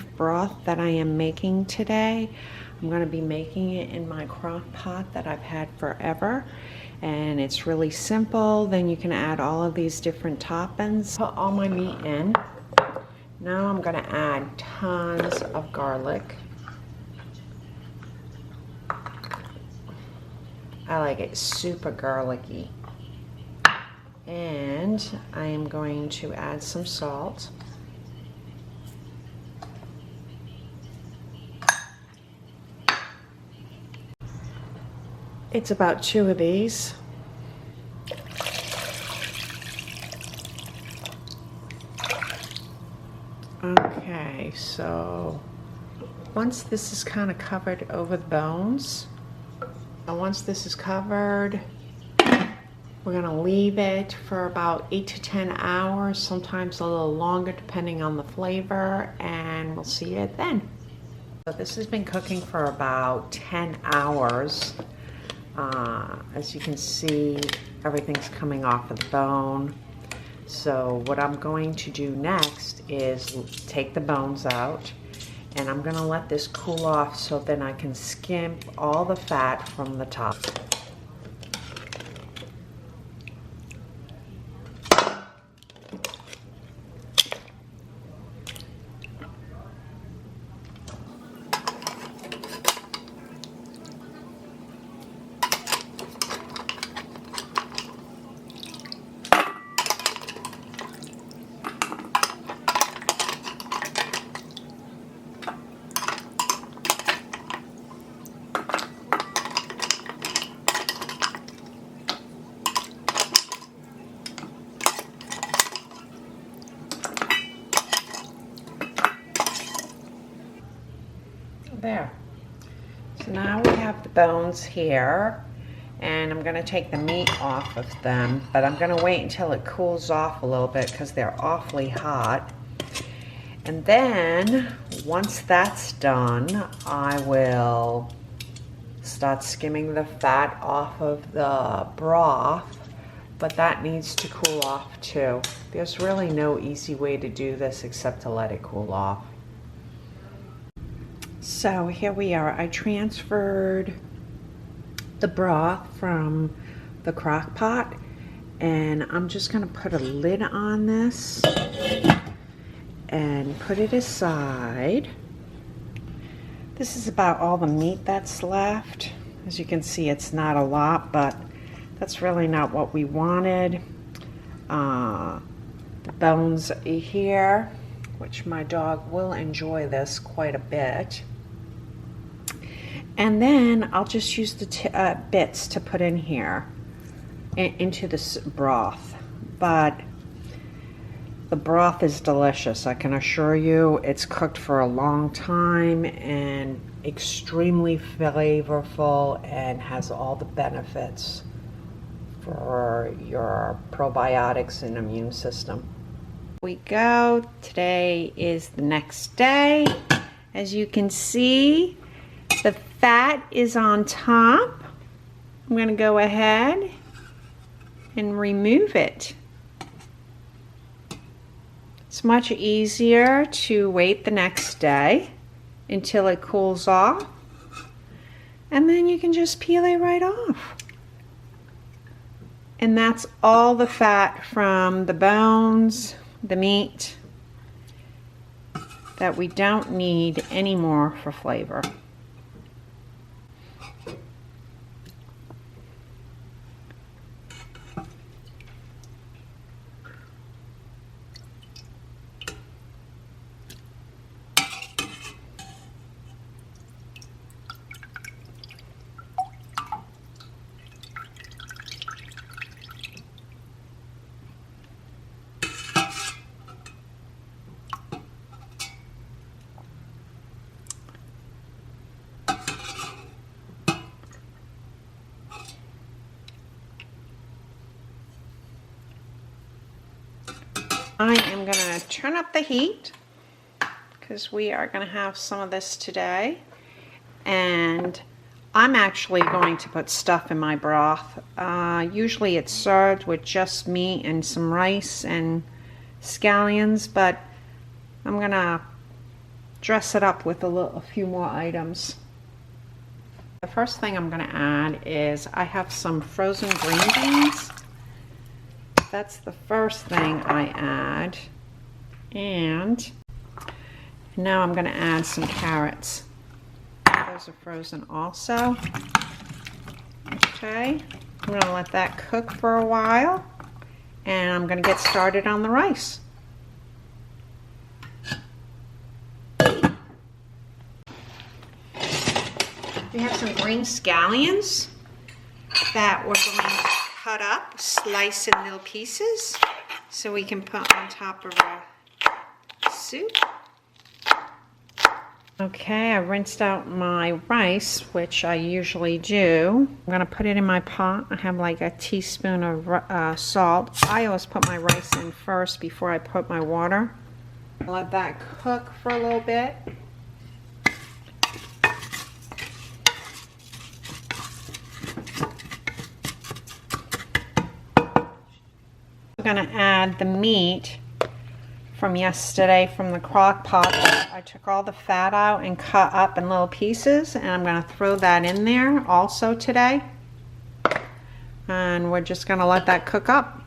beef broth that I am making today. I'm going to be making it in my crock pot that I've had forever, and it's really simple. Then you can add all of these different toppings. Put all my meat in. Now I'm going to add tons of garlic. I like it super garlicky. And I am going to add some salt. It's about 2 of these. Okay, so once this is kind of covered over the bones, and once this is covered, we're going to leave it for about 8 to 10 hours, sometimes a little longer depending on the flavor, and we'll see it then. So this has been cooking for about 10 hours. As you can see, everything's coming off of the bone. So what I'm going to do next is take the bones out, and I'm going to let this cool off so then I can skimp all the fat from the top. There. So now we have the bones here, and I'm going to take the meat off of them, but I'm going to wait until it cools off a little bit because they're awfully hot. And then once that's done, I will start skimming the fat off of the broth, but that needs to cool off too. There's really no easy way to do this except to let it cool off. So here we are. I transferred the broth from the crock pot, and I'm just going to put a lid on this and put it aside. This is about all the meat that's left. As you can see, it's not a lot, but that's really not what we wanted. The bones here, which my dog will enjoy this quite a bit. And then I'll just use the bits to put in here, into this broth. But the broth is delicious, I can assure you. It's cooked for a long time and extremely flavorful and has all the benefits for your probiotics and immune system. Here we go. Today is the next day. As you can see, the fat is on top. I'm going to go ahead and remove it. It's much easier to wait the next day until it cools off, and then you can just peel it right off. And that's all the fat from the bones, the meat, that we don't need anymore for flavor. I am going to turn up the heat because we are going to have some of this today, and I'm actually going to put stuff in my broth. Usually it's served with just meat and some rice and scallions, but I'm going to dress it up with a few more items. The first thing I'm going to add is I have some frozen green beans. That's the first thing I add. And now I'm going to add some carrots. Those are frozen also. Okay, I'm going to let that cook for a while, and I'm going to get started on the rice. We have some green scallions that we're going to cut up, slice in little pieces, so we can put on top of our soup. Okay, I rinsed out my rice, which I usually do. I'm going to put it in my pot. I have like a teaspoon of salt. I always put my rice in first before I put my water. Let that cook for a little bit. I'm going to add the meat from yesterday from the crock pot. I took all the fat out and cut up in little pieces, and I'm going to throw that in there also today. And we're just going to let that cook up.